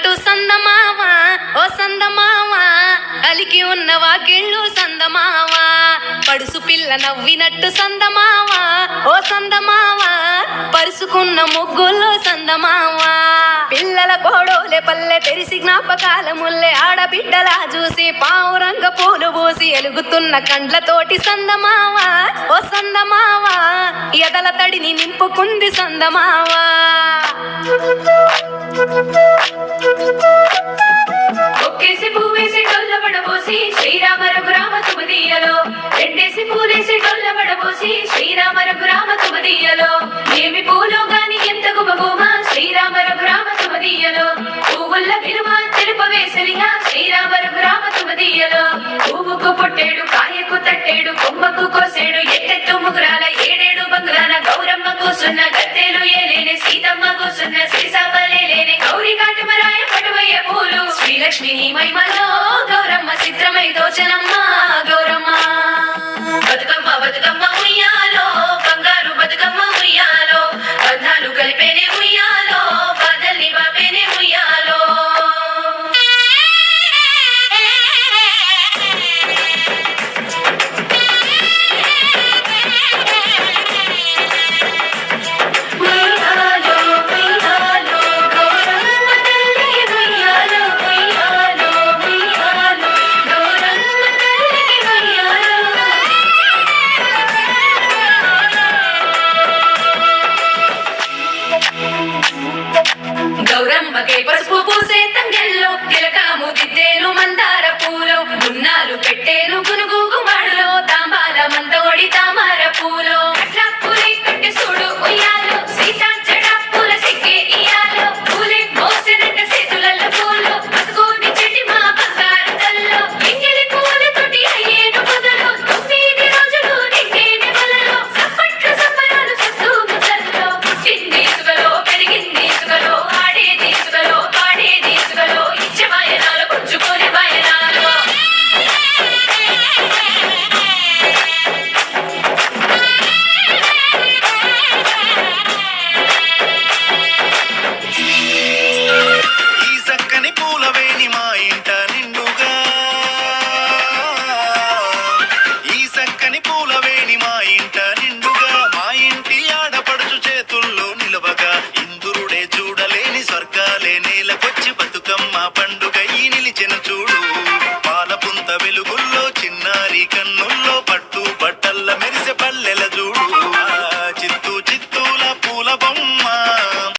నవ్వినట్టు సందమావా ఓ సందమావా అలికి ఉన్న వాకిళ్ళు సందమావా పడుసు పిల్ల నవ్వినట్టు సందమావా ఓ సందమావా పరుసుకున్న ముగ్గుల్లో సందమావా పిల్లల కోడోలే పల్లె తెరిసి జ్ఞాపకాల ముల్లె ఆడబిడ్డలా చూసి పావురంగ పూలు పూసి ఎలుగుతున్న కండ్లతోటి సందమావా ఓ సందమావా ఎదల తడిని నింపుకుంది సందమావా ఒక్కేసి పువ్వేసి డొల్ల పడబోసి శ్రీరామ రఘురామ తుమదీయలో రెండేసి పూలేసి డొల్ల పడబోసి శ్రీరామ రఘురామ తుమదీయలో ఏమి పూలో గాని ఎంత గుమగుమ శ్రీరామ రఘురామ తుమదీయలో పువ్వుల్ల విలువ తెలుపవేసలిగా శ్రీరామ రఘురామ తుమదీయలో పువ్వుకు పుట్టేడు కాయకు తట్టేడు కొమ్మకు కోసేడు ఎత్తెత్తు ముగురాల ఏడేడు బంగురాల గౌరమ్మ కూసున్న గద్దెలు ఏలేని సీతమ్మ కూసున్న శ్రీసాపలేని గౌరీ కాటమరాయ పటువయ్య పూలు శ్రీలక్ష్మి మహిమలో గౌరమ్మ చిత్రమై దోచనమ్మ గౌరమ్మ బతుకమ్మ బతుకమ్మ ఉయ్యాలో బంగారు బతుకమ్మ ఉయ్యాలో బంధాలు కలిపేనే ఉయ్యాలో బాధల్ని బాపేనే ఉయ్యాలో గౌరమ్మకే పసుపు పూసే తంగెల్లో తిలకాము దిద్దేలు మందార పూలో గున్నాలు పెట్టేను గునుగు గుమాడులో తాంబాల మందోడి తామర పూలో అట్లా పూలే కట్టి చూడు ఉయ్యాలో సీతా జడ పూల సిగ్గే ఇయాలో పూలే మోసినట్ట చేతులలో పూలో బతుకోని చెట్టి మా బంగారు తల్లో ఎంగిలి పూలతోటి అయ్యేను మొదలు 9 రోజులు నిండేని వలలో సప్పట్లు సప్పరాలు సత్తు ముద్దల్లో పుట్టింది ఇసుకలో పెరిగింది ఇసుకలో ఆడేది ఇసుకలో పాడేది ఇసుకలో ఇచ్చే వాయనాలు పుచ్చుకునే వాయనాలు ఈ చక్కని పూలవేణి మా ఇంట నిండుగా ఈ చక్కని పూలవేణి మా ఇంట నిండుగా మా ఇంటి ఆడపడుచు చేతుల్లో నిలవగా ఇందురుడే చూడలేని స్వర్గాలే నేలకొచ్చి బతుకమ్మ పండుగ ఈ నిలిచిన చూడు పాలపుంత వెలుగుల్లో చిన్నారి కన్నుల్లో పట్టు బట్టల్ల మెరిసే పల్లెల చూడు